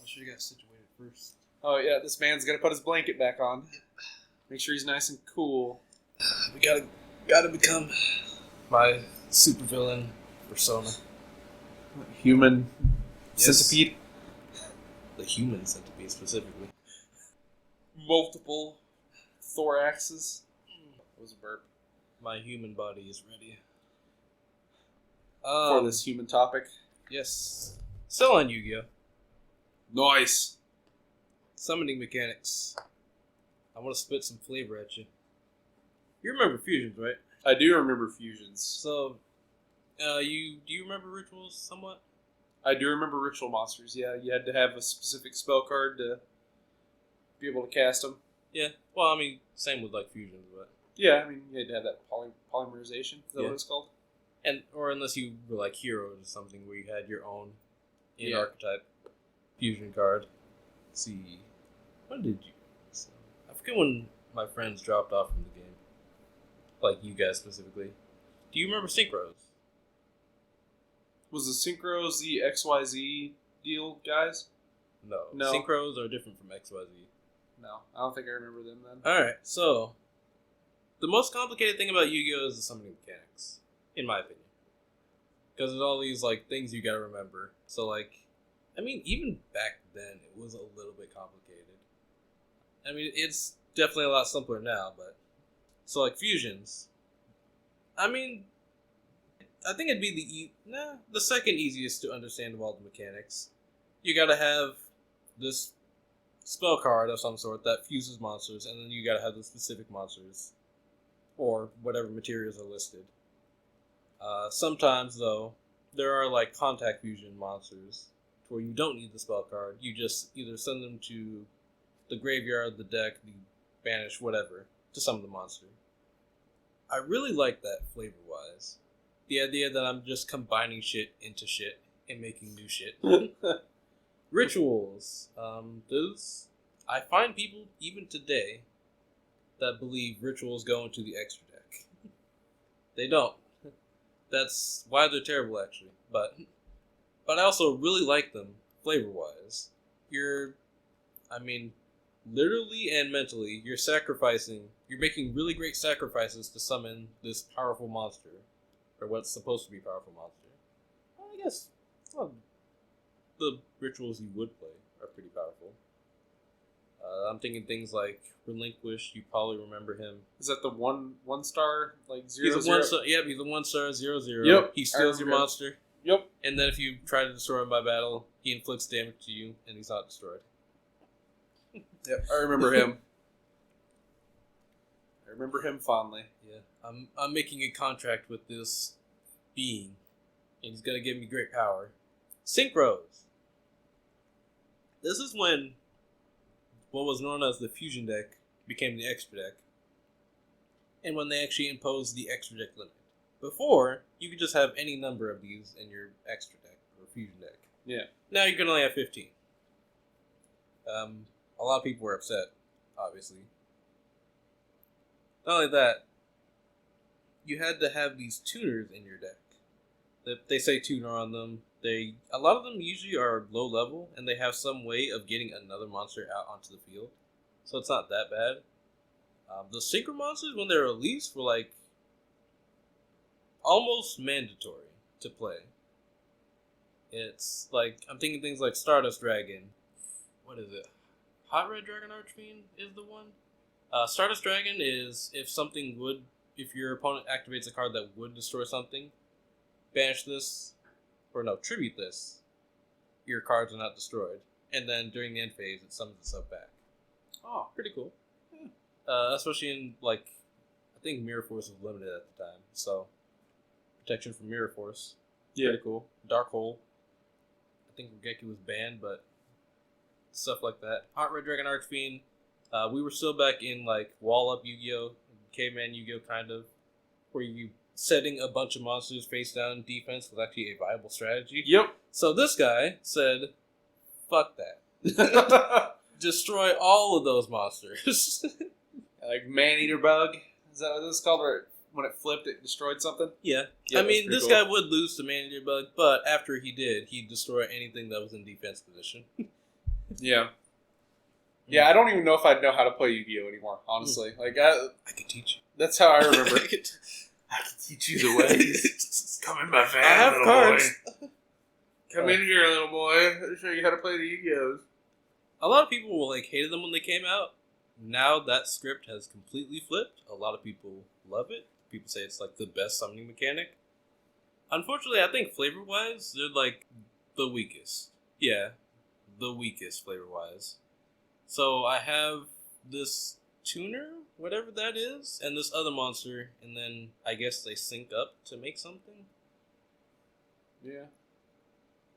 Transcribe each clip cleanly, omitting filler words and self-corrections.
sure you got situated first. Oh yeah, this man's gonna put his blanket back on. Make sure he's nice and cool. We gotta become my supervillain persona. Human Yes. centipede. The human centipede specifically. Multiple thoraxes. That was a burp. My human body is ready. For this human topic. Yes. Still on Yu-Gi-Oh! Nice. Summoning mechanics. I want to spit some flavor at you. You remember fusions, right? I do remember fusions. So, do you remember rituals somewhat? I do remember ritual monsters. Yeah, you had to have a specific spell card to be able to cast them. Yeah. Well, I mean, same with like fusions, but Yeah, I mean you had to have that polymerization. Is that what it's called? or unless you were like heroes or something where you had your own Yeah. archetype fusion card. Let's see, when did you? So, I forget when my friends dropped off from the game. Like you guys specifically. Do you remember synchros? Was the Synchros the XYZ deal, guys? No. No. Synchros are different from XYZ. No, I don't think I remember them then. Alright, so the most complicated thing about Yu-Gi-Oh! Is the summoning mechanics, in my opinion. Because there's all these like things you gotta remember. So like, I mean, even back then it was a little bit complicated. I mean, it's definitely a lot simpler now, but so like fusions. I mean, I think it'd be the second easiest to understand of all the mechanics. You gotta have this spell card of some sort that fuses monsters, and then you gotta have the specific monsters, or whatever materials are listed. Sometimes, though, there are like contact fusion monsters, where you don't need the spell card. You just either send them to the graveyard, the deck, the banish, whatever, to summon the monster. I really like that flavor-wise. The idea that I'm just combining shit into shit and making new shit. Rituals. I find people, even today, that believe rituals go into the extra deck. They don't. That's why they're terrible, actually. But I also really like them, flavor-wise. Literally and mentally, you're making really great sacrifices to summon this powerful monster. Or what's supposed to be a powerful monster. I guess the rituals you would play are pretty powerful. I'm thinking things like Relinquish. You probably remember him. Is that the one star like 0 He's a 1 star. Yep, he's the 1 star 0/0. Yep, He steals your monster. Yep. And then if you try to destroy him by battle, he inflicts damage to you, and he's not destroyed. Yep, I remember him. I remember him fondly. Yeah, I'm making a contract with this being, and he's gonna give me great power. Synchros. This is when what was known as the fusion deck became the extra deck, and when they actually imposed the extra deck limit. Before, you could just have any number of these in your extra deck or fusion deck. Yeah. Now you can only have 15. A lot of people were upset, obviously. Not only that, you had to have these tuners in your deck. They say tuner on them. A lot of them usually are low level, and they have some way of getting another monster out onto the field. So it's not that bad. The synchro monsters, when they're released, were like almost mandatory to play. It's like, I'm thinking things like Stardust Dragon. What is it? Hot Red Dragon Archfiend is the one. Stardust Dragon is if your opponent activates a card that would destroy something, banish this, tribute this, your cards are not destroyed. And then during the end phase, it summons itself back. Oh, pretty cool. Yeah. Especially in, I think Mirror Force was limited at the time, so protection from Mirror Force. Yeah. Pretty cool. Dark Hole. I think Regeki was banned, but stuff like that. Hot Red Dragon Archfiend. We were still back in, Wall Up Yu-Gi-Oh! Caveman Yu-Gi-Oh! Kind of, where you setting a bunch of monsters face down defense was actually a viable strategy. Yep. So this guy said, fuck that. Destroy all of those monsters. Like Man-Eater Bug? Is that what this is called? Or when it flipped, it destroyed something. Yeah. Yeah, I that's mean, pretty this cool. guy would lose to Manager Bug, but after he did, he'd destroy anything that was in defense position. Yeah. Yeah, I don't even know if I'd know how to play Yu-Gi-Oh anymore. Honestly, like I could teach you. that's how I remember. I it. could I can teach you the ways. Come in my van, I have little cards. boy. Come in here, little boy. I'll show you how to play the Yu-Gi-Ohs. A lot of people like hated them when they came out. Now that script has completely flipped. A lot of people love it. People say it's like the best summoning mechanic. Unfortunately, I think flavor-wise, they're like the weakest. Yeah, the weakest flavor-wise. So I have this tuner, whatever that is, and this other monster, and then I guess they sync up to make something. Yeah.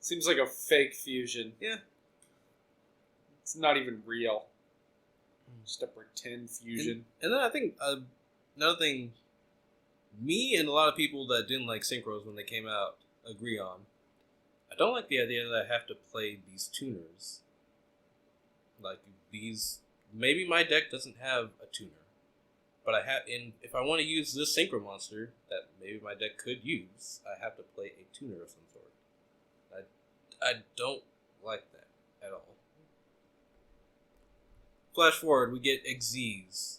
Seems like a fake fusion. Yeah. It's not even real. Just a pretend fusion. And then I think another thing, me and a lot of people that didn't like synchros when they came out agree on. I don't like the idea that I have to play these tuners. Like these, maybe my deck doesn't have a tuner, but I have. And if I want to use this synchro monster that maybe my deck could use, I have to play a tuner of some sort. I don't like that at all. Flash forward, we get Xyz.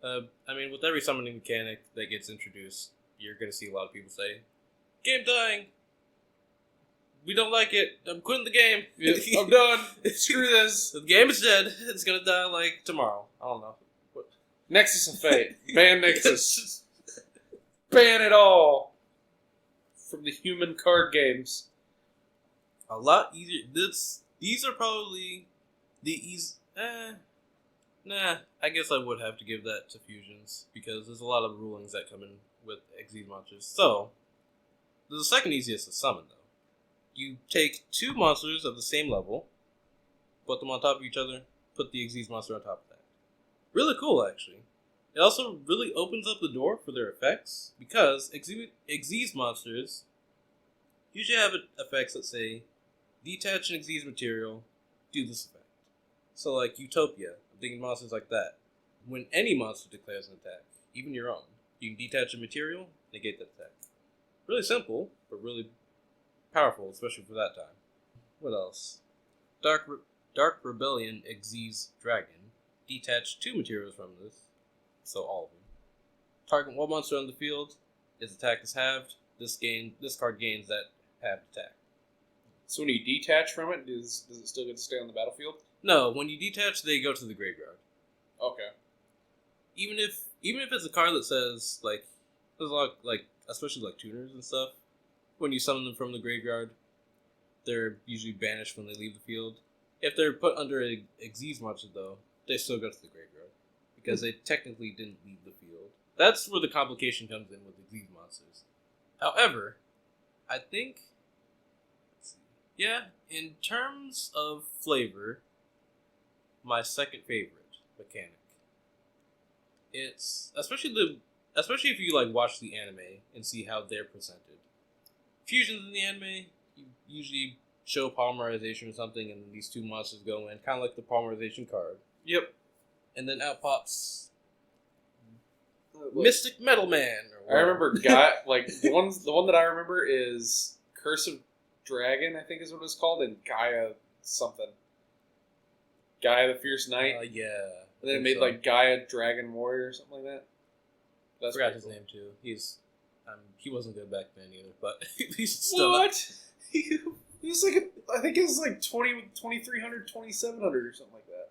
I mean, with every summoning mechanic that gets introduced, you're going to see a lot of people say, "Game dying. We don't like it. I'm quitting the game. I'm done. Screw this. The game is dead. It's going to die like tomorrow." I don't know. Nexus of Fate. Ban Nexus. Ban it all. From the human card games. A lot easier. These are probably the easy. Nah, I guess I would have to give that to fusions because there's a lot of rulings that come in with Xyz monsters. So, the second easiest to summon though. You take two monsters of the same level, put them on top of each other, put the Xyz monster on top of that. Really cool, actually. It also really opens up the door for their effects because Xyz monsters usually have effects that say, detach an Xyz material, do this effect. So like Utopia, I'm thinking monsters like that. When any monster declares an attack, even your own, you can detach a material, negate that attack. Really simple, but really powerful, especially for that time. What else? Dark Rebellion Xyz Dragon. Detach two materials from this, so all of them. Target one monster on the field, its attack is halved. This card gains that halved attack. So when you detach from it, does it still get to stay on the battlefield? No, when you detach, they go to the graveyard. Okay. Even if it's a card that says like there's a lot like especially like tuners and stuff, when you summon them from the graveyard, they're usually banished when they leave the field. If they're put under a Xyz monster though, they still go to the graveyard because they technically didn't leave the field. That's where the complication comes in with the Xyz monsters. However, I think in terms of flavor, my second favorite mechanic. It's especially if you like watch the anime and see how they're presented. Fusions in the anime, you usually show polymerization or something, and these two monsters go in, kind of like the polymerization card. Yep. And then out pops Mystic Metal Man. I remember the one that I remember is Curse of Dragon, I think is what it's called, and Gaia something. Gaia the Fierce Knight. Yeah. And then it made like Gaia Dragon Warrior or something like that. I forgot his name too. He wasn't good back then either, but he's still what? He was like I think it was like 2300, 2700 or something like that.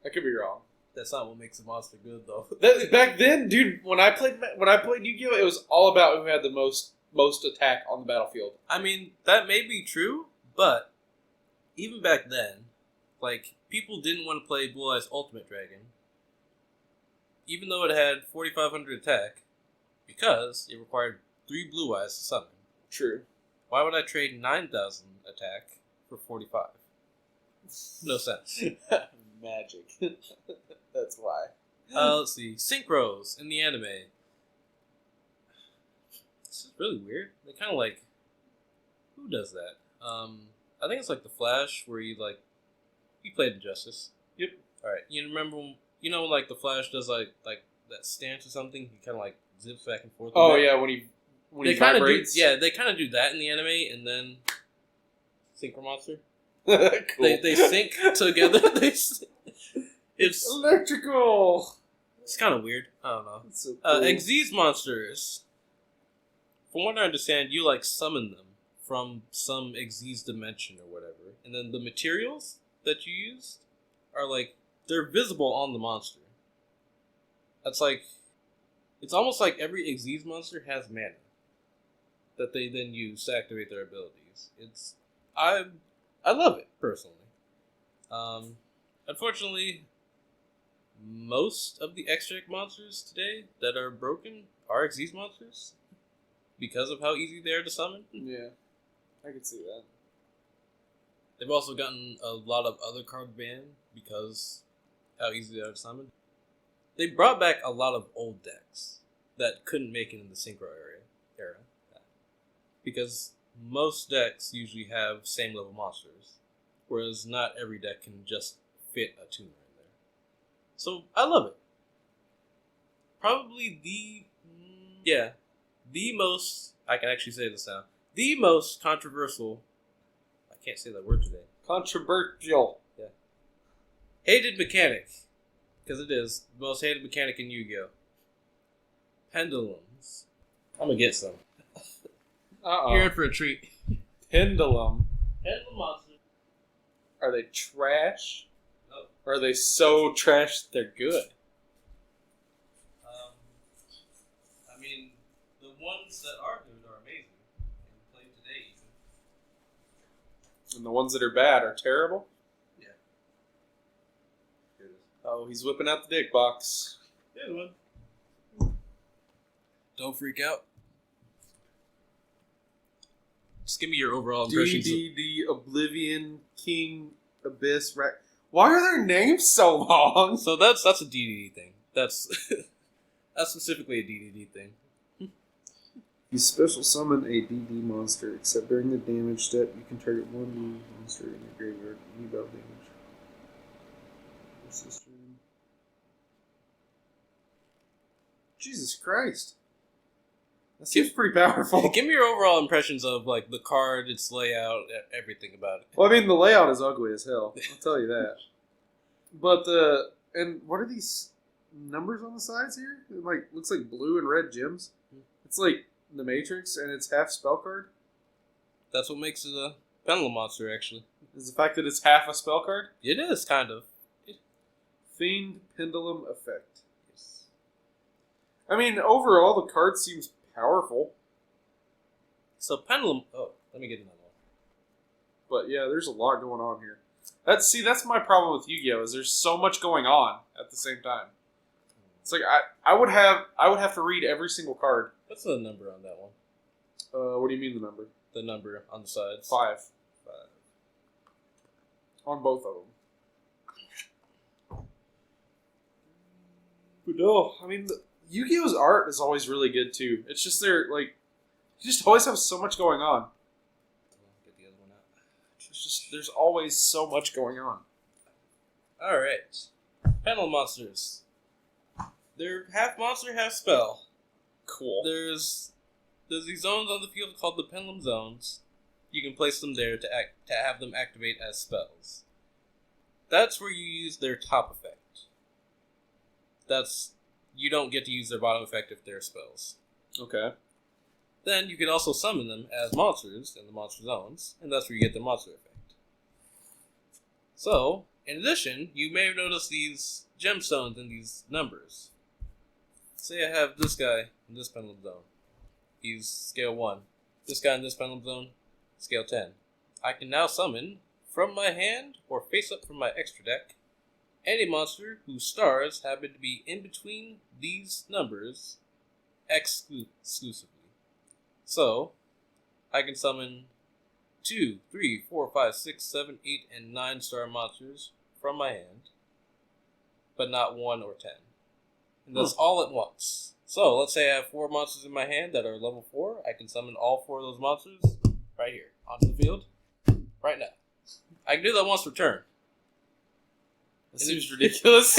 I could be wrong. That's not what makes a monster good though. Back then, dude, when I played Yu-Gi-Oh, it was all about who had the most attack on the battlefield. I mean, that may be true, but even back then, like, people didn't want to play Blue Eyes Ultimate Dragon, even though it had 4,500 attack, because it required 3 Blue Eyes to summon. True. Why would I trade 9,000 attack for 45? No sense. Magic. That's why. Let's see. Synchros in the anime. This is really weird. They kind of like... Who does that? I think it's like the Flash, where you played Injustice. Yep. Alright, you remember when, like the Flash does like that stance or something. He kind of like zips back and forth. Oh with it. yeah, when he kind of do. vibrates. Yeah, they kind of do that in the anime, and then Synchro Monster. Cool. They sync together. It's electrical. It's kind of weird. I don't know. That's so cool. Xyz monsters. From what I understand, you like summon them from some Xyz dimension or whatever, and then the materials that you used are like they're visible on the monster. That's like it's almost like every Xyz monster has mana that they then use to activate their abilities. I love it personally. Unfortunately, most of the extract monsters today that are broken are Xyz monsters because of how easy they are to summon. Yeah, I can see that. They've also gotten a lot of other card banned because how easy they are to summon. They brought back a lot of old decks that couldn't make it in the Synchro era. Because most decks usually have same level monsters, whereas not every deck can just fit a tuner in there. So I love it. Probably the most, I can actually say this now, the most controversial, I can't say that word today. Controversial. Yeah. Hated mechanic, because it is the most hated mechanic in Yu-Gi-Oh! Pendulums. I'm gonna get some. You're in for a treat. Pendulum. Pendulum monster. Are they trash? No. Or are they so trash that they're good? I mean, the ones that are good are amazing and played today even. And the ones that are bad are terrible? Yeah. Here it is. Oh, he's whipping out the dick box. Here's one. Don't freak out. Just give me your overall impressions. DDD, Oblivion, King, Abyss, Why are their names so long? So that's a DDD thing. That's specifically a DDD thing. You special summon a DD monster, except during the damage step, you can target one DD monster in your graveyard. Any battle damage. Jesus Christ. That seems pretty powerful. Give me your overall impressions of like the card, its layout, everything about it. Well, I mean, the layout is ugly as hell. I'll tell you that. But and what are these numbers on the sides here? It like looks like blue and red gems. It's like the Matrix, and it's half spell card. That's what makes it a pendulum monster, actually. Is the fact that it's half a spell card? It is kind of. Fiend Pendulum Effect. Yes. I mean, overall, the card seems powerful. So pendulum. Oh, let me get another one. But yeah, there's a lot going on here. That's my problem with Yu-Gi-Oh! Is there's so much going on at the same time. It's like I would have to read every single card. What's the number on that one? What do you mean the number? The number on the sides. 5. On both of them. But no, I mean, Yu-Gi-Oh's art is always really good too. It's just you just always have so much going on. Get the other one out. It's just there's always so much going on. All right, pendulum monsters. They're half monster, half spell. Cool. There's these zones on the field called the pendulum zones. You can place them there to have them activate as spells. That's where you use their top effect. You don't get to use their bottom effect if they're spells. Okay. Then you can also summon them as monsters in the monster zones, and that's where you get the monster effect. So, in addition, you may have noticed these gemstones and these numbers. Say I have this guy in this pendulum zone. He's scale 1. This guy in this pendulum zone, scale 10. I can now summon, from my hand or face up from my extra deck, any monster whose stars happen to be in between these numbers exclusively. So, I can summon 2, 3, 4, 5, 6, 7, 8, and 9 star monsters from my hand, but not 1 or 10. And that's all at once. So, let's say I have 4 monsters in my hand that are level 4. I can summon all 4 of those monsters right here onto the field right now. I can do that once per turn. That seems ridiculous.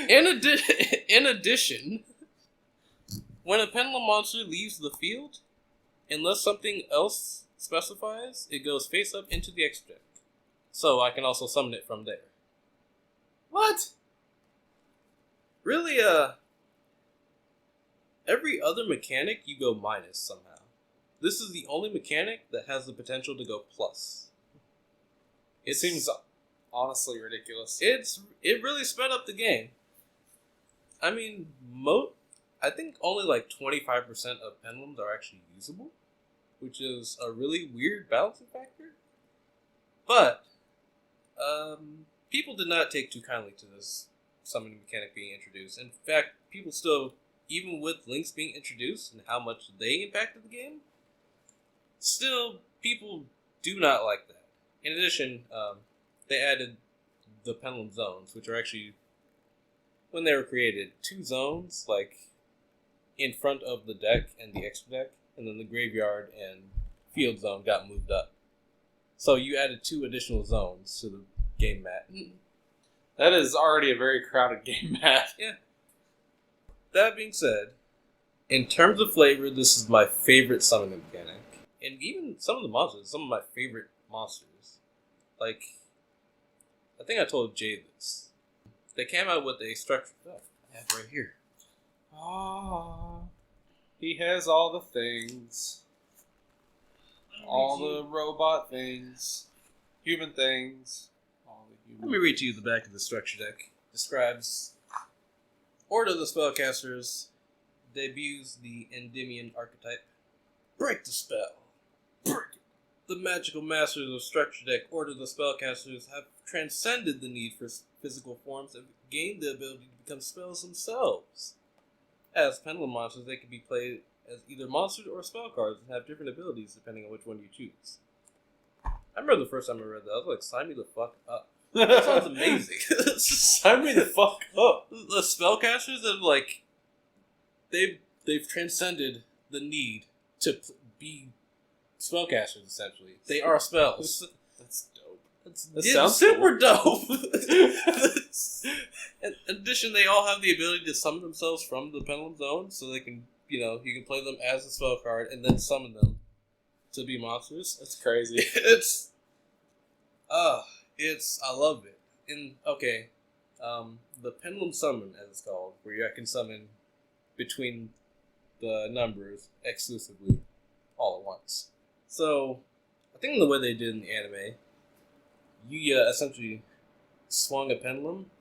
In addition, when a pendulum monster leaves the field, unless something else specifies, it goes face up into the extra deck. So I can also summon it from there. What? Really, every other mechanic you go minus somehow. This is the only mechanic that has the potential to go plus. It seems honestly ridiculous. It really sped up the game. I mean, I think only like 25% of pendulums are actually usable, which is a really weird balancing factor. But people did not take too kindly to this summoning mechanic being introduced. In fact, people still, even with links being introduced and how much they impacted the game, still people do not like that. In addition, they added the pendulum zones, which are actually, when they were created, 2 zones, like in front of the deck and the extra deck, and then the graveyard and field zone got moved up. So you added 2 additional zones to the game mat. That is already a very crowded game mat. Yeah. That being said, in terms of flavor, this is my favorite summoning mechanic. And even some of the monsters, some of my favorite monsters. Like, I think I told Jay this. They came out with a structure. Oh, I have it right here. Ah, he has all the things. All the robot things. Human things. All the human Let me read to you the back of the structure deck. Describes Order of the Spellcasters, debuts the Endymion archetype. Break the spell. Break it. The magical masters of structure deck, Order of the Spellcasters, have transcended the need for physical forms and gained the ability to become spells themselves. As pendulum monsters, they can be played as either monsters or spell cards and have different abilities depending on which one you choose. I remember the first time I read that, I was like, sign me the fuck up. That sounds amazing. Sign me the fuck up. The spellcasters have like they've transcended the need to be spellcasters. Essentially, they are spells. That's dope. That sounds super dope. In addition, they all have the ability to summon themselves from the pendulum zone, so they can you can play them as a spell card and then summon them to be monsters. That's crazy. I love it. The pendulum summon, as it's called, where I can summon between the numbers exclusively all at once. So, I think the way they did in the anime, Yuya essentially swung a pendulum,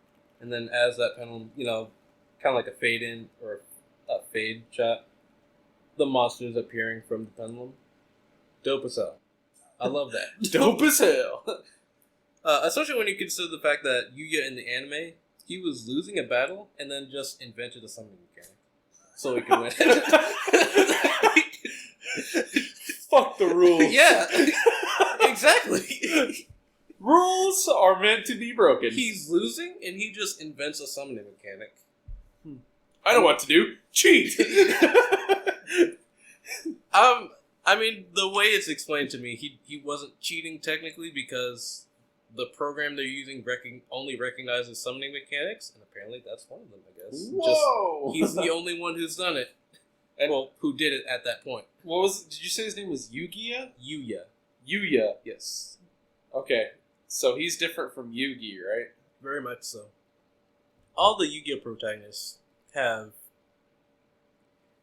and then as that pendulum, kind of like a fade in or a fade shot, the monsters appearing from the pendulum. Dope as hell. I love that. Dope as hell. Especially when you consider the fact that Yuya in the anime, he was losing a battle and then just invented a summoning mechanic. So he could win. Fuck the rules. Yeah, exactly. Rules are meant to be broken. He's losing and he just invents a summoning mechanic. I know what to do. Cheat! I mean, the way it's explained to me, he wasn't cheating technically because the program they're using only recognizes summoning mechanics, and apparently that's one of them, I guess. Whoa! He's the only one who's done it. Who did it at that point. Did you say his name was Yugiya? Yuya. Yuya. Yes. Okay. So he's different from Yugi, right? Very much so. All the Yu-Gi-Oh protagonists have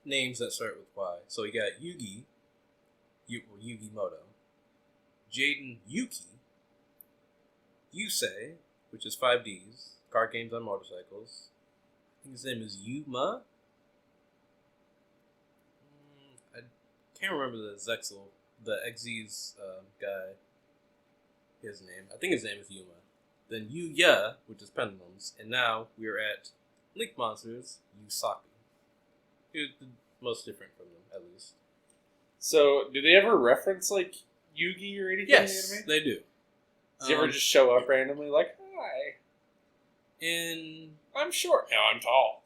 names that start with Y. So you got Yugi, Yugimoto, Jaden Yuki, Yusei, which is 5Ds, card games on motorcycles. I think his name is Yuma. I can't remember the Xyz guy. His name. I think his name is Yuma. Then Yuya, which is pendulums, and now we are at Link Monsters, Yusaku. He's the most different from them, at least. So, do they ever reference, like, Yugi or anything Yes, in the anime? they do. Does he ever just show up randomly, like, hi, I'm short. No, I'm tall.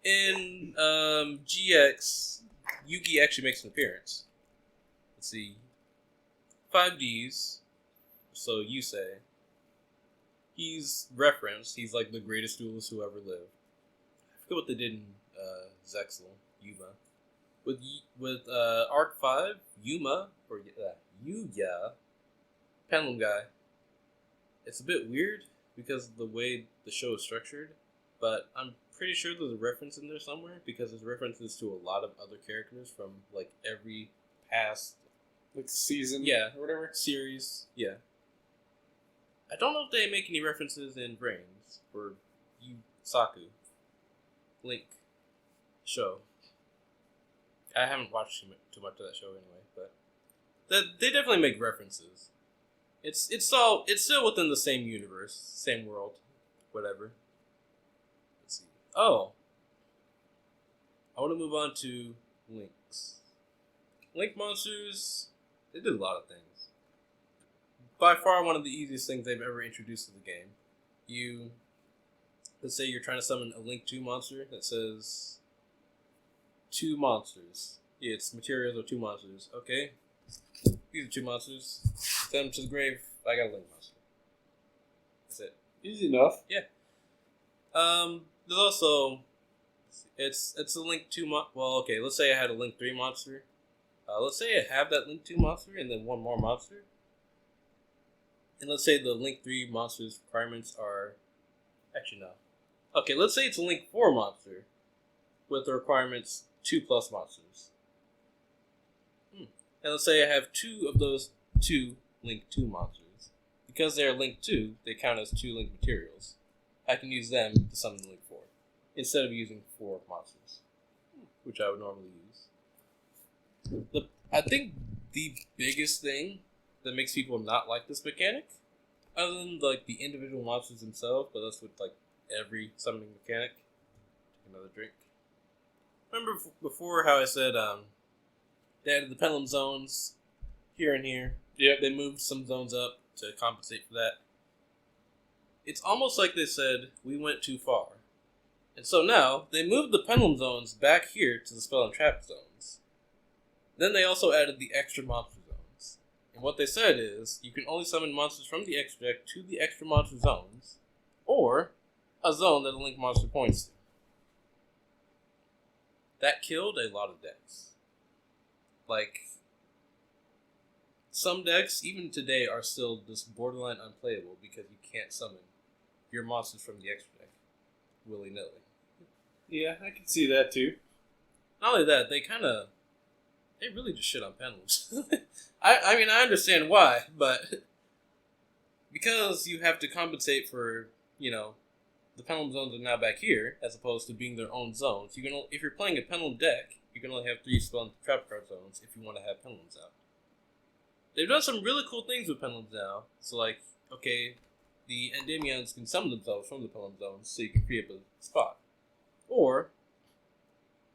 In GX, Yugi actually makes an appearance. Let's see. 5Ds, so Yusei. he's referenced. He's like the greatest duelist who ever lived. I forget what they did in Zexal, Yuma. With Arc 5, Yuma, or Yuya, Pendulum Guy. It's a bit weird because of the way the show is structured, but I'm pretty sure there's a reference in there somewhere because there's references to a lot of other characters from like every past Like season, or whatever series. Yeah, I don't know if they make any references in Brains or Saku Link show. I haven't watched too much of that show anyway, but they definitely make references. It's still within the same universe, same world, whatever. Let's see. Oh, I want to move on to Links. Link monsters. They did a lot of things. By far, one of the easiest things they've ever introduced to the game. Let's say you're trying to summon a Link 2 monster that says 2 monsters. Yeah, it's materials or 2 monsters. Okay, these are 2 monsters. Send them to the grave. I got a Link monster. That's it. easy enough. Yeah. There's also it's a Link 2 well, okay, let's say I had a Link 3 monster. Let's say I have that Link 2 monster and then one more monster. And let's say the Link 3 monster's requirements are actually no. Okay, let's say it's a Link 4 monster with the requirements 2 plus monsters. And let's say I have 2 of those 2 Link 2 monsters. Because they're Link 2, they count as 2 Link materials. I can use them to summon the Link 4 instead of using 4 monsters, which I would normally use. I think the biggest thing that makes people not like this mechanic, other than like the individual monsters themselves, but that's with like every summoning mechanic. Take another drink. Remember before how I said they added the pendulum zones here and here? Yep. They moved some zones up to compensate for that. It's almost like they said, we went too far. And so now, they moved the pendulum zones back here to the spell and trap zones. Then they also added the extra monster zones. And what they said is, you can only summon monsters from the extra deck to the extra monster zones, or a zone that a Link monster points to. That killed a lot of decks. Like, some decks, even today, are still just borderline unplayable because you can't summon your monsters from the extra deck willy-nilly. Yeah, I can see that too. Not only that, they really just shit on pendulums. I mean, I understand why, but because you have to compensate for, the pendulum zones are now back here, as opposed to being their own zones. If you're playing a pendulum deck, you can only have 3 spell and trap card zones if you want to have pendulums out. They've done some really cool things with pendulums now. So, like, okay, the Endymions can summon themselves from the pendulum zones, so you can free up a spot. Or,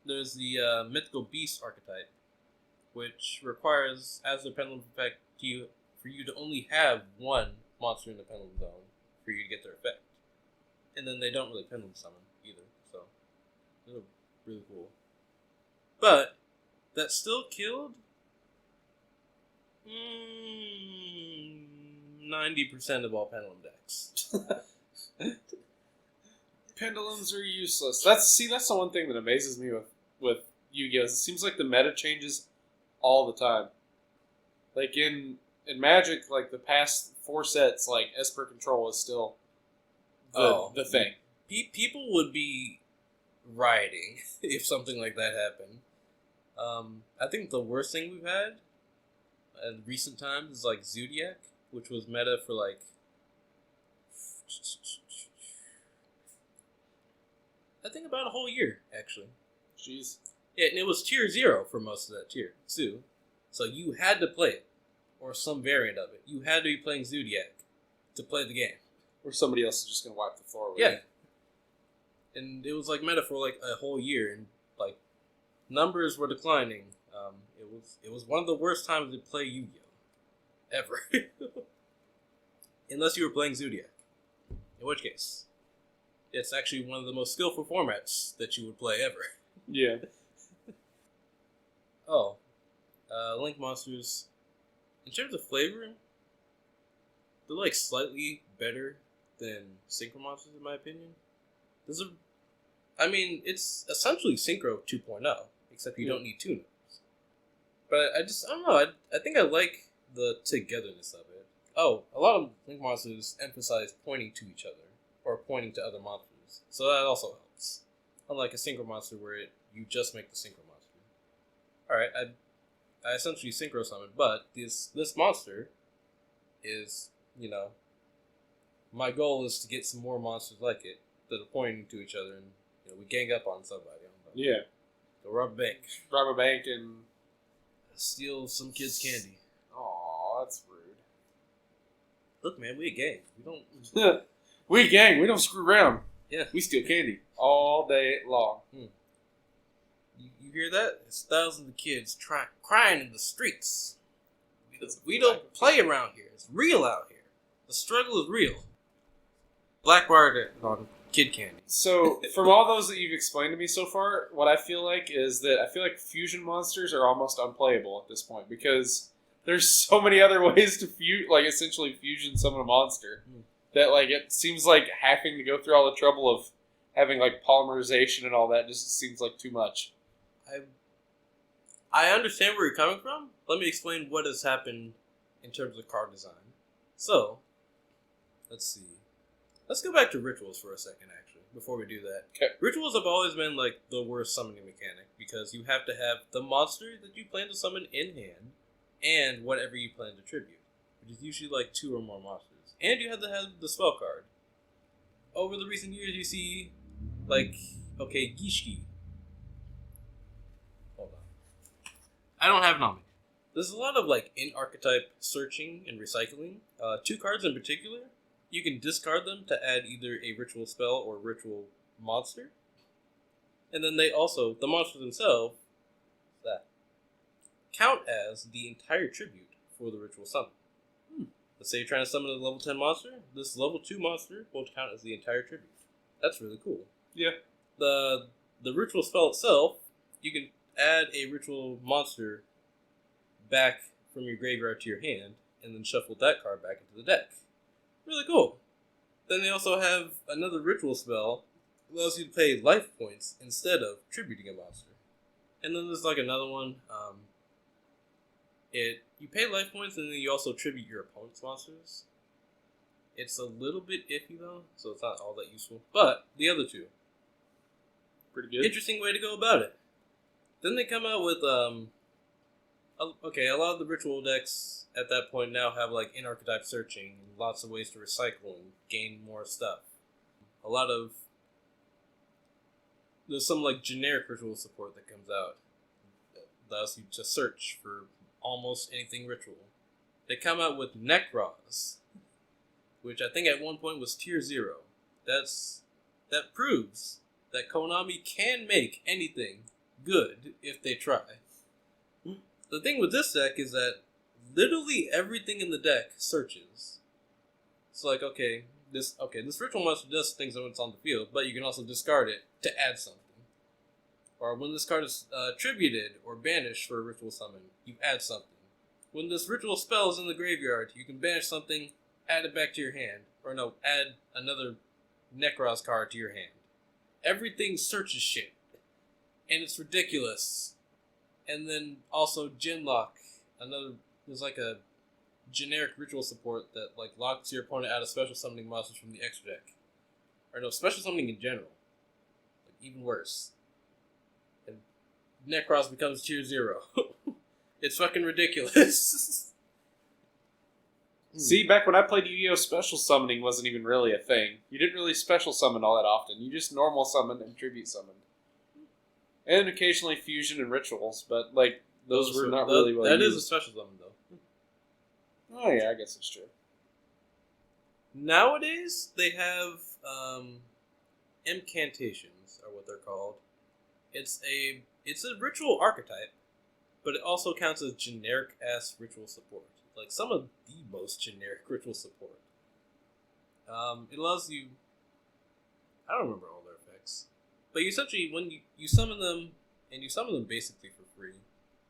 there's the Mythical Beast archetype, which requires, as a pendulum effect, for you to only have 1 monster in the pendulum zone for you to get their effect. And then they don't really pendulum summon either, so they're really cool. But, that still killed 90% of all pendulum decks. Pendulums are useless. That's the one thing that amazes me with Yu-Gi-Oh! It seems like the meta changes all the time. Like in Magic, like the past 4 sets, like Esper Control is still the thing. People would be rioting if something like that happened. I think the worst thing we've had in recent times is like Zodiac, which was meta for like I think about a whole year, actually. Jeez. Yeah, and it was tier 0 for most of that tier, too. So you had to play it, or some variant of it. You had to be playing Zodiac to play the game. Or somebody else is just going to wipe the floor with Yeah. it. And it was like meta for like a whole year, and like numbers were declining. It was one of the worst times to play Yu-Gi-Oh! Ever. Unless you were playing Zodiac. In which case, it's actually one of the most skillful formats that you would play ever. Yeah. Oh. Link monsters. In terms of flavor, they're like slightly better than synchro monsters, in my opinion. It's essentially synchro 2.0, except you don't need two notes. But I don't know. I think I like the togetherness of it. Oh, a lot of Link monsters emphasize pointing to each other or pointing to other monsters, so that also helps. Unlike a synchro monster where you just make the synchro monster. All right, I essentially synchro summon, but this monster is, my goal is to get some more monsters like it that are pointing to each other, and we gang up on somebody. Yeah. Go rob a bank. Rob a bank and Steal some kid's candy. Aw, that's rude. Look, man, we a gang. We don't. We a gang. We don't screw around. Yeah. We steal candy all day long. You hear that? It's thousands of kids crying in the streets. We don't play around here. It's real out here. The struggle is real. Blackwater on kid candy. So, from all those that you've explained to me so far, what I feel like is that I feel like fusion monsters are almost unplayable at this point because there's so many other ways to essentially fusion summon a monster that it seems like having to go through all the trouble of having polymerization and all that just seems like too much. I understand where you're coming from. Let me explain what has happened in terms of card design. So, let's see. Let's go back to rituals for a second, actually, before we do that. Okay. Rituals have always been the worst summoning mechanic because you have to have the monster that you plan to summon in hand and whatever you plan to tribute, which is usually 2 or more monsters. And you have to have the spell card. Over the recent years, you see, Gishki. Hold on. I don't have it on me. There's a lot of in-archetype searching and recycling. 2 cards in particular, you can discard them to add either a ritual spell or ritual monster. And then the monsters themselves, count as the entire tribute for the ritual summon. Let's say you're trying to summon a level 10 monster, this level 2 monster will count as the entire tribute. That's really cool. Yeah. The ritual spell itself, you can add a ritual monster back from your graveyard to your hand, and then shuffle that card back into the deck. Really cool. Then they also have another ritual spell that allows you to pay life points instead of tributing a monster. And then there's another one. You pay life points and then you also tribute your opponent's monsters. It's a little bit iffy though, so it's not all that useful. But the other two, pretty good. Interesting way to go about it. Then they come out with a lot of the ritual decks at that point now have in-archetype searching and lots of ways to recycle and gain more stuff. There's some generic ritual support that comes out that allows you to search for almost anything ritual. They come out with Necros, which I think at one point was tier 0. That proves that Konami can make anything good if they try. The thing with this deck is that literally everything in the deck searches. It's this ritual monster does things when it's on the field, but you can also discard it to add something. Or when this card is tributed or banished for a ritual summon, you add something. When this ritual spell is in the graveyard, you can banish something, add it back to your hand. Or no, add another Necros card to your hand. Everything searches shit. And it's ridiculous. And then also Genlock. There's a generic ritual support that locks your opponent out of special summoning monsters from the extra deck. Or no, special summoning in general. Even worse. And Necros becomes tier 0. It's fucking ridiculous. See, back when I played Yu-Gi-Oh! Special summoning wasn't even really a thing. You didn't really special summon all that often. You just normal summoned and tribute summoned. And occasionally fusion and rituals, but those were not really well used. That is a special summon though. Oh yeah, I guess it's true. Nowadays, they have incantations, are what they're called. It's a ritual archetype, but it also counts as generic-ass ritual support. Some of the most generic ritual support. It allows you... I don't remember all their effects. But essentially, when you summon them, and you summon them basically for free,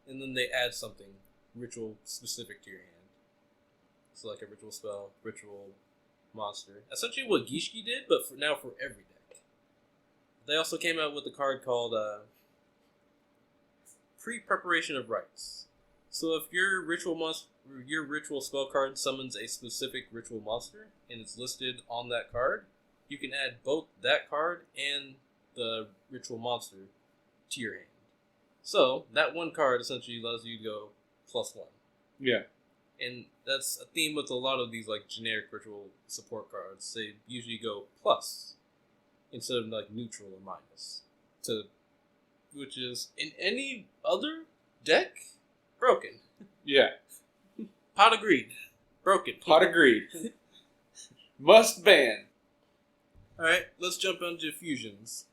and then they add something ritual-specific to your hand. So a ritual spell, ritual monster. Essentially what Gishki did, but now for every deck. They also came out with a card called Pre-Preparation of Rites. So if your ritual spell card summons a specific ritual monster and it's listed on that card, you can add both that card and the ritual monster to your hand. So that one card essentially allows you to go +1. Yeah. And that's a theme with a lot of these like generic ritual support cards. They usually go plus instead of like neutral or minus. Which is in any other deck broken. Yeah. Pot agreed. Broken. Pot agreed. Must ban. Alright, let's jump into fusions.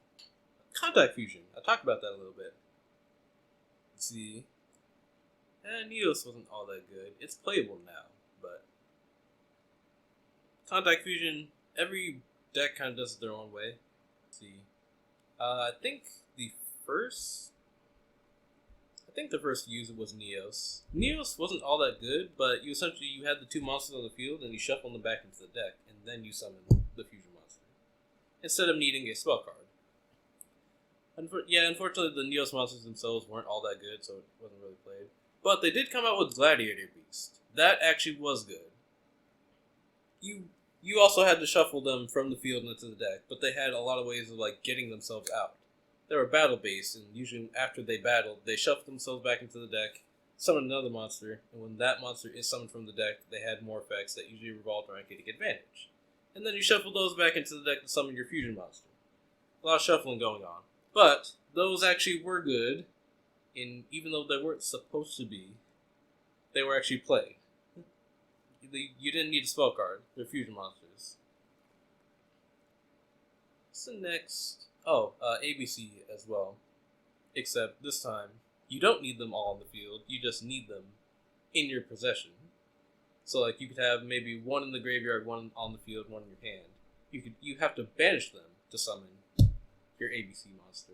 Contact fusion. I talked about that a little bit. Let's see. Neos wasn't all that good. It's playable now, but Contact Fusion, every deck kind of does it their own way. Let's see. I think the first use was Neos. Neos wasn't all that good, but you had the two monsters on the field and you shuffle them back into the deck, and then you summon the fusion monster instead of needing a spell card. Unfortunately, the Neos monsters themselves weren't all that good, so it wasn't really played. But they did come out with Gladiator Beast. That actually was good. You also had to shuffle them from the field into the deck, but they had a lot of ways of like getting themselves out. They were battle based, and usually after they battled, they shuffled themselves back into the deck, summoned another monster, and when that monster is summoned from the deck, they had more effects that usually revolved around getting advantage. And then you shuffle those back into the deck to summon your fusion monster. A lot of shuffling going on. But those actually were good, and even though they weren't supposed to be, they were actually played. You didn't need a spell card. They're fusion monsters. What's the next? ABC as well. Except this time, you don't need them all on the field. You just need them in your possession. So like you could have maybe one in the graveyard, one on the field, one in your hand. You have to banish them to summon your ABC monster.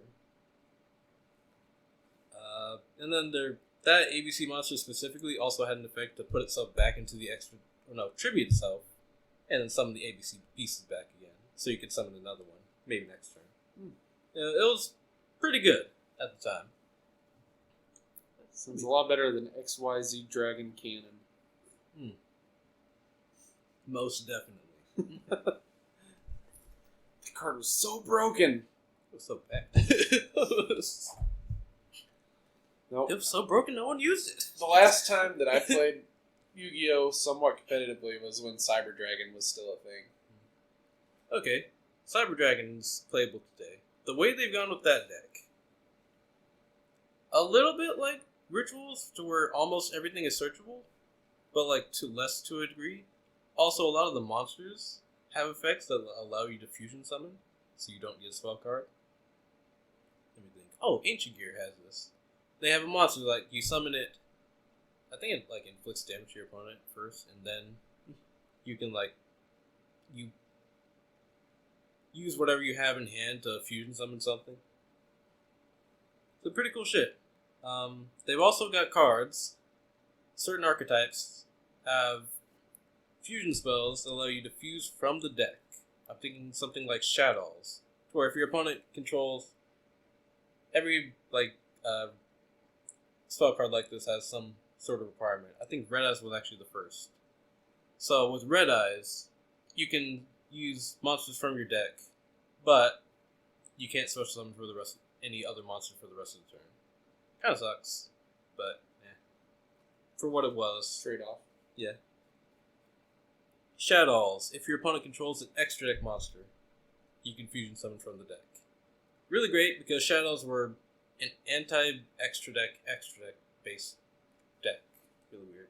And then that ABC monster specifically also had an effect to put itself back into the tribute itself, and then summon the ABC pieces back again. So you could summon another one, maybe next turn. It was pretty good at the time. Sounds a lot better than XYZ Dragon Cannon. Most definitely. The card was so broken. It was so bad. Nope. It was so broken, no one used it. The last time that I played Yu-Gi-Oh! Somewhat competitively was when Cyber Dragon was still a thing. Okay, Cyber Dragon's playable today. The way they've gone with that deck, a little bit like Rituals, to where almost everything is searchable, but like to a degree. Also, a lot of the monsters have effects that allow you to fusion summon, so you don't get a spell card. Let me think. Oh, Ancient Gear has this. They have a monster, like, you summon it, I think it, like, inflicts damage to your opponent first, and then you can, like, you use whatever you have in hand to fusion summon something. So pretty cool shit. They've also got cards. Certain archetypes have fusion spells that allow you to fuse from the deck. I'm thinking something like Shadows, where if your opponent controls every, like, spell card like this has some sort of requirement. I think Red Eyes was actually the first. So with Red Eyes, you can use monsters from your deck, but you can't special summon for any other monster for the rest of the turn. Kind of sucks, but for what it was. Trade off. Yeah. Shadows. If your opponent controls an extra deck monster, you can fusion summon from the deck. Really great because Shadows were an anti-extra deck based deck. Really weird.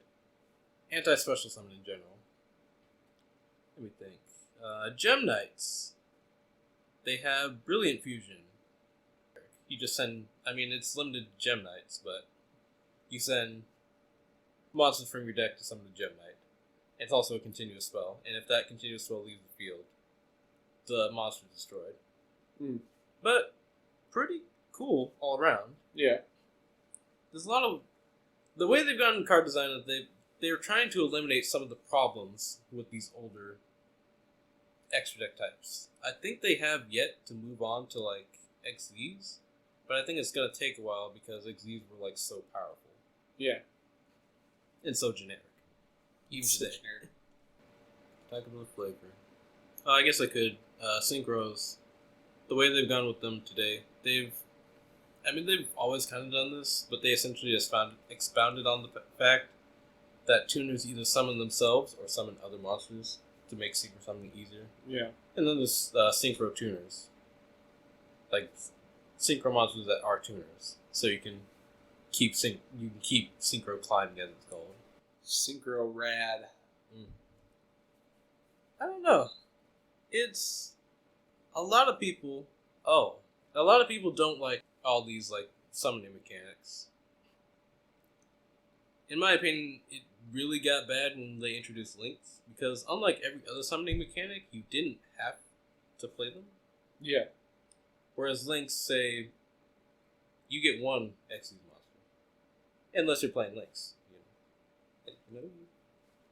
Anti-special summon in general. Let me think. Gem Knights. They have Brilliant Fusion. You just send, it's limited to Gem Knights, but you send monsters from your deck to summon the Gem Knight. It's also a continuous spell, and if that continuous spell leaves the field, the monster is destroyed. But pretty cool all around. Yeah. There's a lot of the way they've gotten card design is they're trying to eliminate some of the problems with these older extra deck types. I think they have yet to move on to like XZs, but I think it's gonna take a while because XZs were like so powerful. Yeah. And so generic. Even So today. generic. Talk about flavor. I guess I could. Synchros. The way they've gone with them today, they've always kind of done this, but they essentially just expounded on the fact that tuners either summon themselves or summon other monsters to make synchro summoning easier. Yeah. And then there's synchro tuners, like synchro monsters that are tuners, so you can keep synchro climbing as it's called. Synchro rad. I don't know. It's a lot of people. A lot of people don't like all these like summoning mechanics. In my opinion, it really got bad when they introduced links because unlike every other summoning mechanic, you didn't have to play them. Yeah. Whereas links say you get one Xyz monster, unless you're playing links.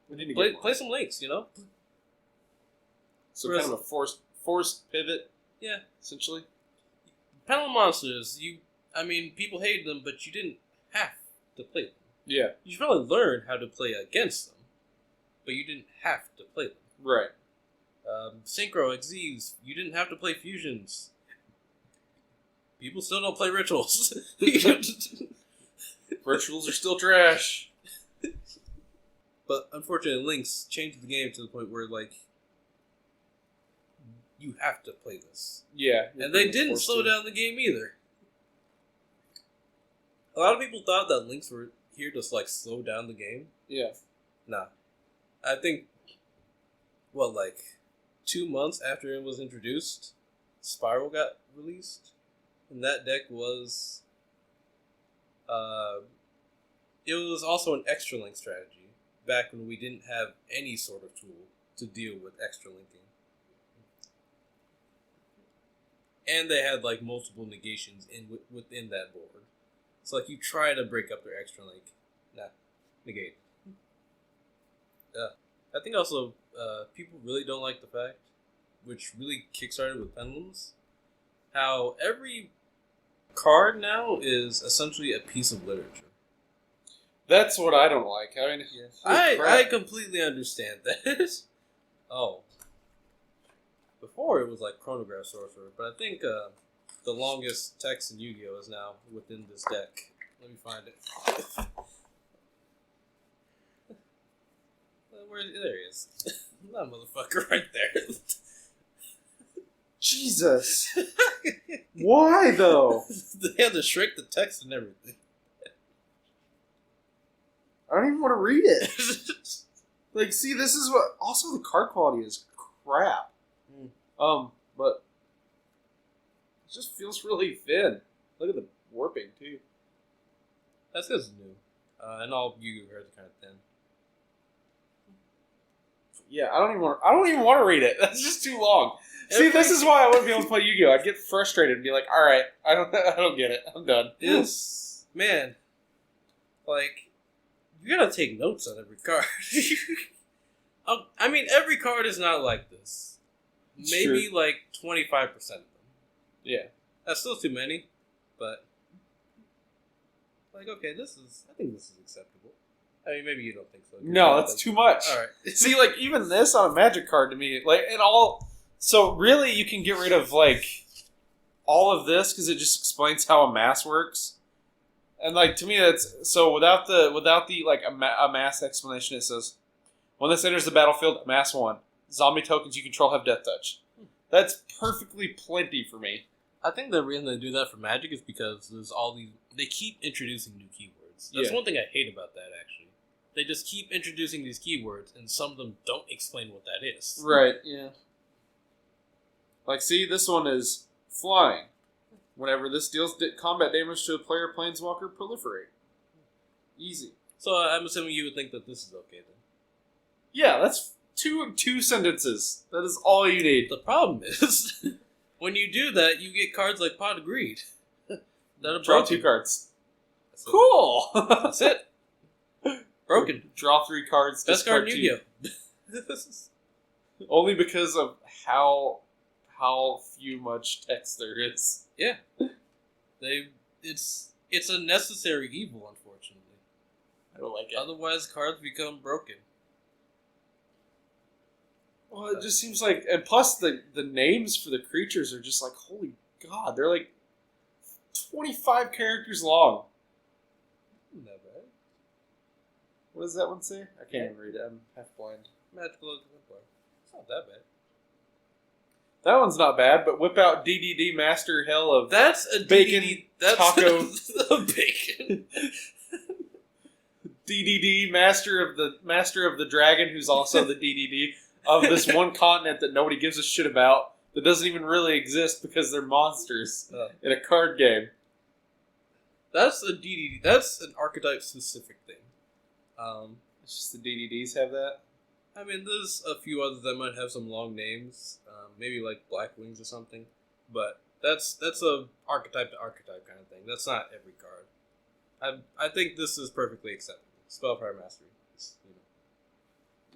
We need to Play some links, you know. So Whereas- kind of a forced pivot, Yeah. essentially. Panel monsters, people hated them, but you didn't have to play them. Yeah. You should probably learn how to play against them, but you didn't have to play them. Right. Synchro, XZs, you didn't have to play fusions. People still don't play rituals. Rituals are still trash. But unfortunately, links changed the game to the point where, like, you have to play this. Yeah. And they didn't slow down the game either. A lot of people thought that links were here to, like, slow down the game. Yeah. Nah. I think, 2 months after it was introduced, Spiral got released. And that deck was... it was also an extra link strategy. Back when we didn't have any sort of tool to deal with extra linking. And they had, like, multiple negations within that board. So, like, you try to break up their extra link. Nah. Negate. I think also people really don't like the fact, which really kickstarted with Pendulums, how every card now is essentially a piece of literature. That's what I don't like. I mean, I completely understand that. Oh. Before it was like Chronograph Sorcerer, but I think the longest text in Yu-Gi-Oh! Is now within this deck. Let me find it. There he is. That motherfucker right there. Jesus. Why though? They had to shrink the text and everything. I don't even want to read it. Like, see, this is what. Also, the card quality is crap. But it just feels really thin. Look at the warping too. That's because it's new. And all Yu-Gi-Oh cards are kind of thin. Yeah, I don't even want to read it. That's just too long. See, this is why I wouldn't be able to play Yu-Gi-Oh. I'd get frustrated and be like, "All right, I don't get it. I'm done." It's man, like you gotta take notes on every card. Every card is not like this. It's Maybe true. like 25% of them. Yeah. That's still too many, but like okay, I think this is acceptable. I mean, maybe you don't think so. No, that's too much. All right. See, like, even this on a Magic card to me, like, and all... So, really, you can get rid of, like, all of this, because it just explains how a mass works. And, like, to me, that's... So, without the like, a mass explanation, it says, when this enters the battlefield, amass 1. Zombie tokens you control have Death Touch. That's perfectly plenty for me. I think the reason they do that for Magic is because there's all these... They keep introducing new keywords. That's one thing I hate about that, actually. They just keep introducing these keywords, and some of them don't explain what that is. Right, yeah. Like, see, this one is flying. Whenever this deals combat damage to a player planeswalker, proliferate. Easy. So I'm assuming you would think that this is okay then. Yeah, that's two sentences. That is all you need. The problem is, when you do that, you get cards like Pot of Greed. Draw 2 cards. That's it. Cool! That's it. Broken. Draw 3 cards. Best card discard in 2. Yu-Gi-Oh! Only because of how few much text there is. Yeah, it's a necessary evil, unfortunately. I don't like it. Otherwise, cards become broken. Well, it just seems like, and plus the names for the creatures are just like, holy god, they're like 25 characters long. Not bad. What does that one say? I can't even read it. I'm half blind. Magical exemplar. It's not that bad. That one's not bad, but whip out DDD Master Hell of That's a Bacon DDD, that's taco. the bacon. DDD Master of the Dragon, who's also the DDD of this one continent that nobody gives a shit about, that doesn't even really exist because they're monsters in a card game. That's a DDD. That's an archetype specific thing. It's just the DDDs have that. I mean, there's a few others that might have some long names, maybe like Black Wings or something. But that's a archetype to archetype kind of thing. That's not every card. I think this is perfectly acceptable. Spellfire Mastery,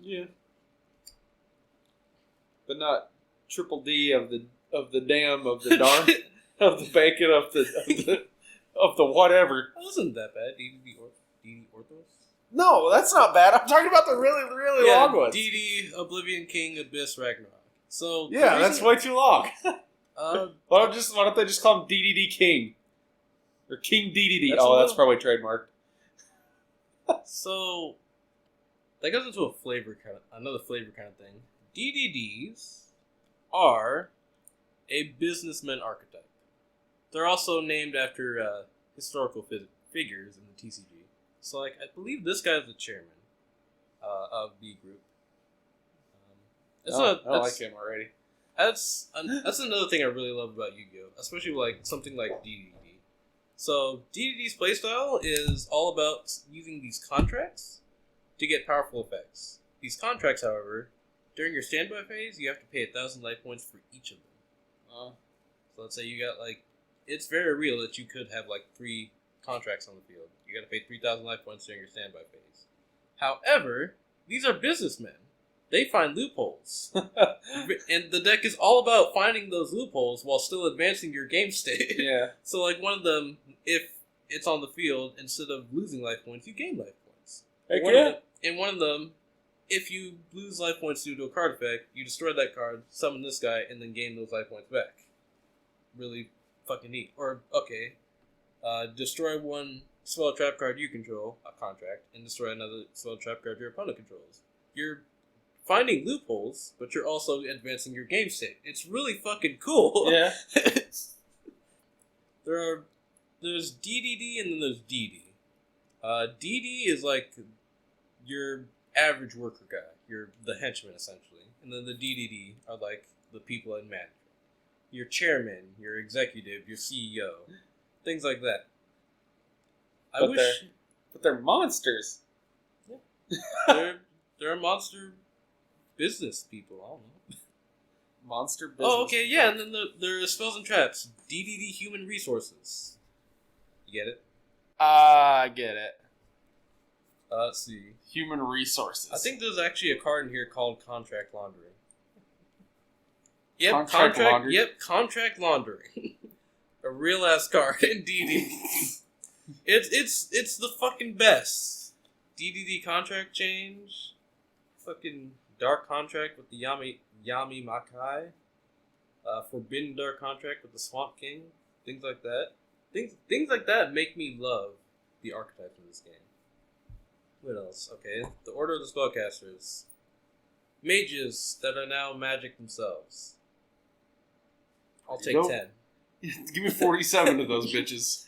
Yeah, but not triple D of the dam of the darn of the bacon of the whatever. That wasn't that bad. DD Orthos. No, that's not bad. I'm talking about the really long ones. DD Oblivion King Abyss Ragnarok. So Yeah, that's way too long. uh, Why don't they just call him DDD King? Or King DDD. That's That's probably trademarked. So that goes into another flavor kind of thing. DDDs are a businessman archetype. They're also named after historical figures in the TCG. So, like, I believe this guy is the chairman of B group. I don't like him already. That's another thing I really love about Yu-Gi-Oh! Especially like something like DDD. So DDD's playstyle is all about using these contracts to get powerful effects. These contracts, however, during your standby phase, you have to pay 1,000 life points for each of them. So let's say you got like, it's very real that you could have like 3 contracts on the field. You got to pay 3,000 life points during your standby phase. However, these are businessmen. They find loopholes. And the deck is all about finding those loopholes while still advancing your game state. Yeah. So, like, one of them, if it's on the field, instead of losing life points, you gain life points. And one of them, if you lose life points due to a card effect, you destroy that card, summon this guy, and then gain those life points back. Really fucking neat. Or, okay, destroy one spell trap card you control, a contract, and destroy another spell trap card your opponent controls. You're finding loopholes, but you're also advancing your game state. It's really fucking cool. Yeah. There's DDD and then there's DD. DD is like your average worker guy. You're the henchman, essentially. And then the DDD are like the people in management. Your chairman, your executive, your CEO. Things like that. But they're monsters. Yeah. They're monster business people. I don't know. Monster business. Oh, okay, yeah, and then there are spells and traps. DDD Human Resources. You get it? I get it. Let's see. Human resources. I think there's actually a card in here called Contract Laundering. Yep, Contract Laundering. A real ass card in DD. It's the fucking best. DDD Contract Change. Fucking Dark Contract with the Yami Makai. Forbidden Dark Contract with the Swamp King. Things like that. Things like that make me love the archetypes in this game. What else? Okay, the Order of the Spellcasters. Mages that are now magic themselves. I'll take 10. Give me 47 of those bitches.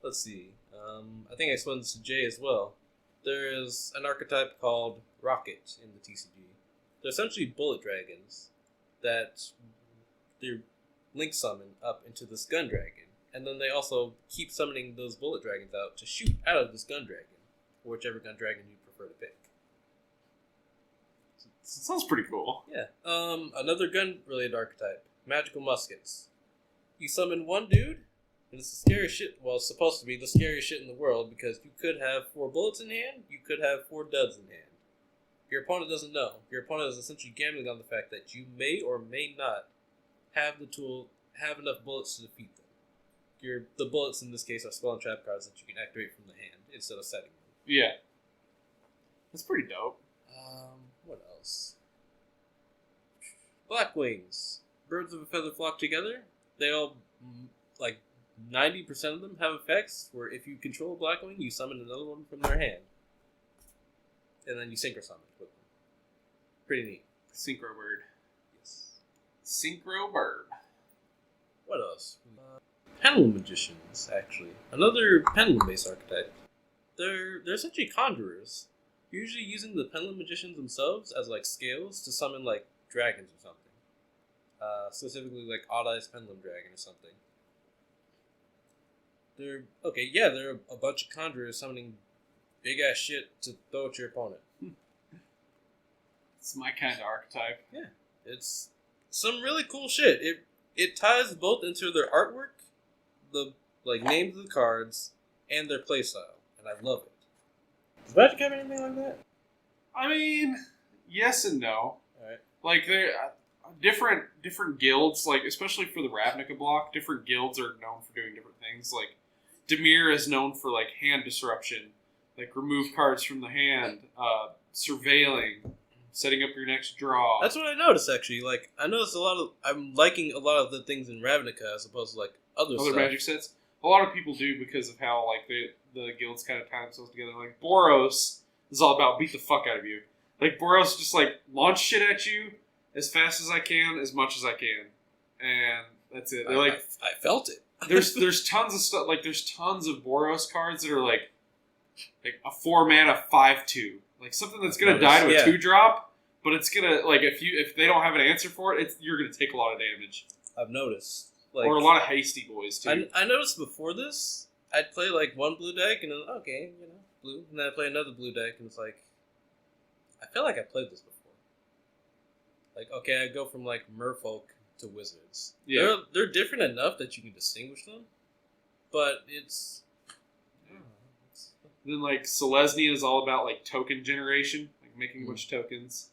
Let's see. I think I explained this to Jay as well. There's an archetype called Rocket in the TCG. They're essentially bullet dragons that they're link summon up into this gun dragon. And then they also keep summoning those bullet dragons out to shoot out of this gun dragon. Or whichever gun dragon you prefer to pick. Sounds pretty cool. Yeah. Another gun-related archetype. Magical muskets. You summon one dude, and it's the scariest shit. Well, it's supposed to be the scariest shit in the world because you could have 4 bullets in hand, you could have 4 duds in hand. your opponent doesn't know. Your opponent is essentially gambling on the fact that you may or may not have have enough bullets to defeat them. The bullets in this case are spell and trap cards that you can activate from the hand instead of setting them. Yeah. That's pretty dope. What else? Black Wings. Birds of a feather flock together. They all, like 90% of them have effects where if you control a Blackwing, you summon another one from their hand. And then you synchro summon with them. Pretty neat. Synchro bird. Yes. Synchro bird. What else? Pendulum Magicians, actually. Another pendulum-based archetype. They're essentially conjurers. Usually using the Pendulum Magicians themselves as like scales to summon like dragons or something. Specifically like Odd Eyes Pendulum Dragon or something. They're a bunch of conjurers summoning big ass shit to throw at your opponent. It's my kind of archetype. Yeah. It's some really cool shit. It ties both into their artwork, the like names of the cards, and their playstyle. And I love it. Does Magic have anything like that? I mean, yes and no. Alright. Like, they're different guilds, like, especially for the Ravnica block, different guilds are known for doing different things. Like, Dimir is known for, like, hand disruption. Like, remove cards from the hand, surveilling, setting up your next draw. That's what I noticed, actually. Like, I noticed I'm liking a lot of the things in Ravnica as opposed to, like, other stuff. Magic sets. A lot of people do because of how, like, the guilds kind of tie themselves together. Like, Boros is all about beat the fuck out of you. Like, Boros just, like, launch shit at you as fast as I can, as much as I can. And that's it. They're like, I felt it. there's tons of stuff, like, there's tons of Boros cards that are, like a 4-mana 5/2. Like, something that's gonna die to a 2-drop, but it's gonna, like, if they don't have an answer for it, you're gonna take a lot of damage. I've noticed. Like, or a lot of hasty boys, too. I noticed before this, I'd play, like, one blue deck, and then, okay, blue. And then I'd play another blue deck, and it's like, I feel like I played this before. Like, okay, I go from, like, merfolk to wizards. Yeah. They're different enough that you can distinguish them, but it's... Then, like, Selesnya is all about, like, token generation, like, making a bunch of tokens.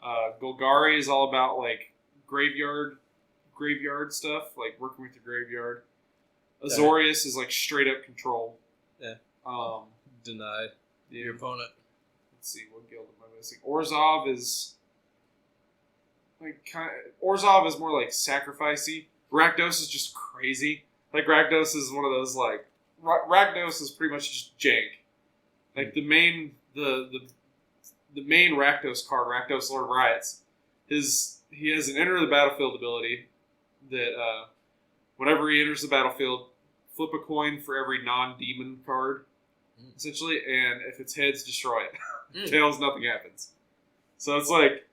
Golgari is all about, like, graveyard stuff, like, working with your graveyard. Azorius is, like, straight up control. Yeah. Deny your Yeah. opponent. Let's see, what guild am I missing? Orzhov is... Orzhov is more, like, sacrificey. Rakdos is just crazy. Like, Rakdos is one of those, like... Rakdos is pretty much just jank. Like, the main Rakdos card, Rakdos Lord Riots, he has an enter the battlefield ability that whenever he enters the battlefield, flip a coin for every non-demon card, essentially, and if it's heads, destroy it. Tails, nothing happens. So it's like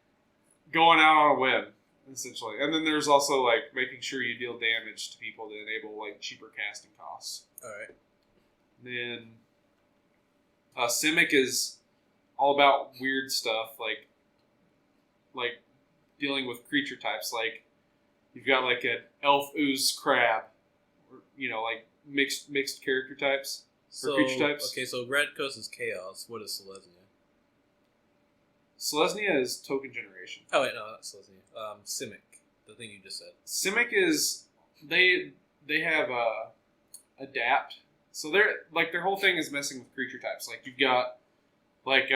going out on a whim, essentially. And then there's also like making sure you deal damage to people to enable like cheaper casting costs. Alright. Then Simic is all about weird stuff, like dealing with creature types. Like you've got like an elf ooze crab, or, like mixed character types or creature types. Okay, so Rakdos is chaos. What is Selesnya? Selesnya is token generation. Oh wait, no, not Selesnya. Simic, the thing you just said. Simic is they have adapt. So their whole thing is messing with creature types. Like you've got like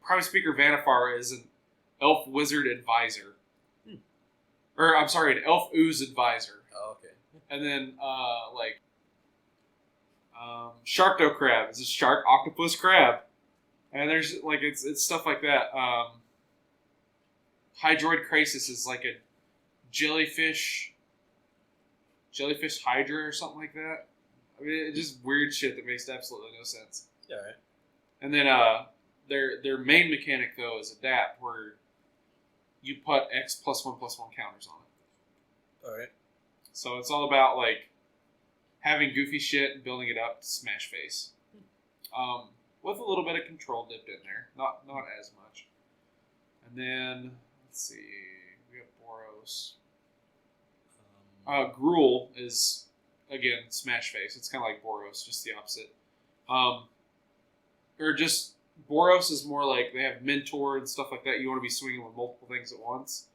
Prime Speaker Vanifar is an elf wizard advisor. Or I'm sorry, an elf ooze advisor. Oh, okay. And then Sharkdo Crab is a shark octopus crab. And there's like it's stuff like that. Hydroid Crisis is like a jellyfish hydra or something like that. I mean, it's just weird shit that makes absolutely no sense. Yeah, right. And then their main mechanic though is adapt, where you put X +1/+1 counters on it. All right. So it's all about like having goofy shit and building it up to smash face. With a little bit of control dipped in there, not as much. And then let's see, we have Boros. Gruul is again smash face. It's kind of like Boros, just the opposite. Or just Boros is more like they have Mentor and stuff like that. You want to be swinging with multiple things at once.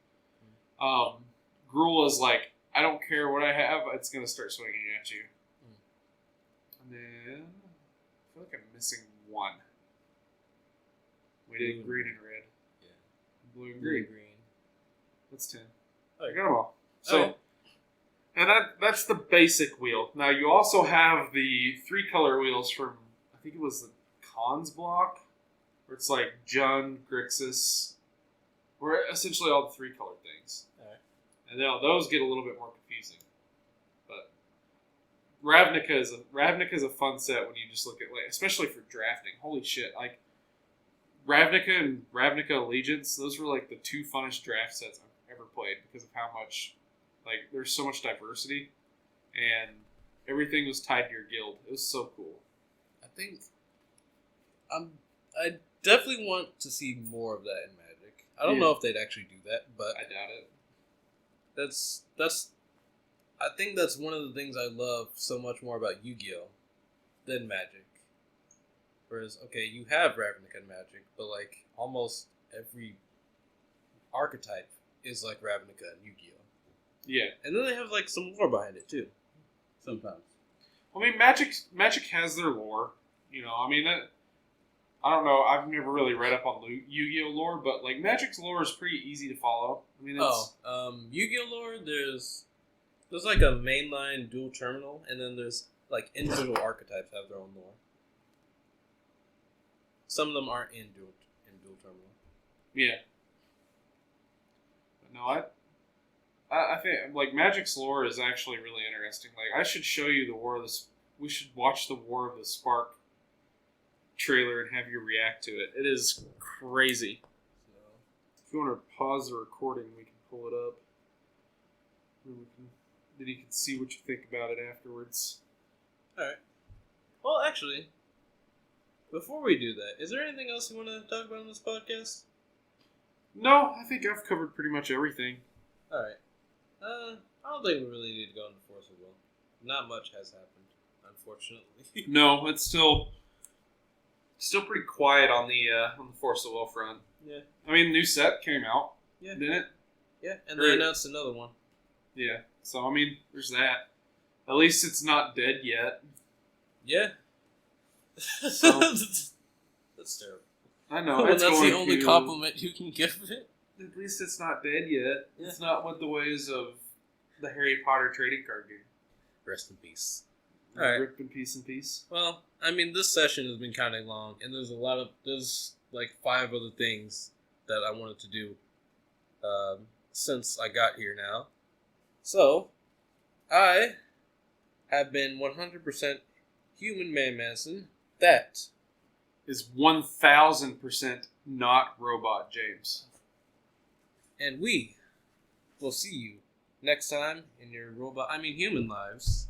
Gruul is like, I don't care what I have, it's going to start swinging at you. And then, I feel like I'm missing one. We did green and red. Yeah. Blue and green. That's 10. Oh, I got them all. So, okay. and that's the basic wheel. Now, you also have the 3-color wheels from, I think it was the Cons block, where it's like Jund, Grixis, or essentially all the 3-color things. Alright. And now those get a little bit more confusing. But Ravnica is a fun set when you just look at, like, especially for drafting. Holy shit! Like Ravnica and Ravnica Allegiance, those were like the 2 funnest draft sets I've ever played because of how much, like, there's so much diversity, and everything was tied to your guild. It was so cool. I think I definitely want to see more of that in Magic. I don't know if they'd actually do that, but I doubt it. That's I think that's one of the things I love so much more about Yu-Gi-Oh! Than Magic. Whereas, okay, you have Ravnica and Magic, but like almost every archetype is like Ravnica and Yu-Gi-Oh! Yeah. And then they have like some lore behind it too. Sometimes. I mean, Magic has their lore. You know, I mean, I don't know. I've never really read up on Yu-Gi-Oh lore, but like Magic's lore is pretty easy to follow. I mean, it's, Yu-Gi-Oh lore. There's like a mainline dual terminal, and then there's like individual archetypes have their own lore. Some of them aren't in dual terminal. Yeah. But no, I think like Magic's lore is actually really interesting. Like, I should show you the War of the. We should watch the War of the Spark trailer and have you react to it. It is crazy. So, if you want to pause the recording, we can pull it up. Then you can see what you think about it afterwards. All right. Well, actually, before we do that, is there anything else you want to talk about on this podcast? No, I think I've covered pretty much everything. All right. I don't think we really need to go into Force of Will. Not much has happened, unfortunately. No, it's still pretty quiet on the Force of Will front. Yeah. I mean, new set came out. Yeah. Didn't it? Yeah, and they announced another one. Yeah. So I mean, there's that. At least it's not dead yet. Yeah. So, that's terrible. I know. That's the only compliment you can give it. At least it's not dead yet. Yeah. It's not what the ways of the Harry Potter trading card game. Rest in peace. All right. Rip in peace and peace. Well, I mean, this session has been kind of long, and there's like 5 other things that I wanted to do since I got here now. So, I have been 100% human Man Manson. That is 1000% not robot James. And we will see you next time in your human lives.